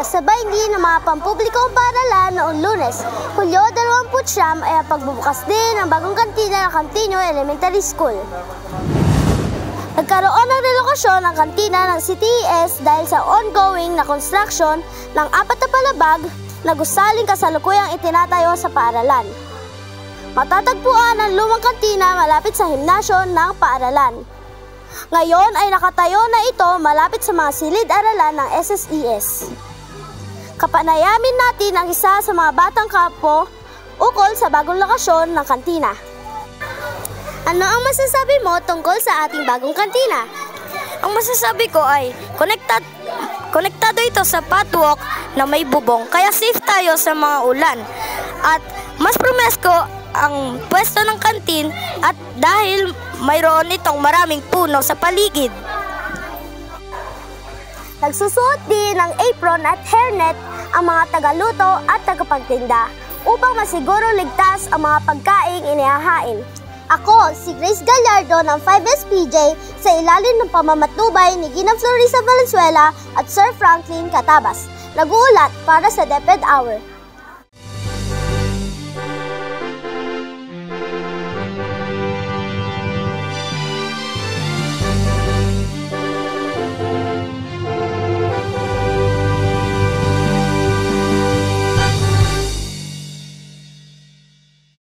Kasabay din ng mga pampublikong paaralan noong Lunes, Hulyo 29 ay ang pagbubukas din ng bagong kantina ng Cantino Elementary School. Nagkaroon ng relokasyon ang kantina ng CTES dahil sa ongoing na construction ng 4 na palabag na gusaling kasalukuyang itinatayo sa paaralan. Matatagpuan ang lumang kantina malapit sa himnasyo ng paaralan. Ngayon ay nakatayo na ito malapit sa mga silid-aralan ng SSES. Kapanayamin natin ang isa sa mga batang kapo ukol sa bagong lokasyon ng kantina. Ano ang masasabi mo tungkol sa ating bagong kantina? Ang masasabi ko ay konektado ito sa patwalk na may bubong kaya safe tayo sa mga ulan. At mas promesko ang pwesto ng kantin at dahil mayroon itong maraming puno sa paligid. Nagsusuot din ng apron at hairnet ang mga tagaluto at tagapagtinda upang masiguro ligtas ang mga pagkaing inihahain. Ako, si Grace Gallardo ng 5SPJ sa ilalim ng pamamatnubay ni Ginang Florisa Valenzuela at Sir Franklin Catabas. Nag-uulat para sa DepEd Hour.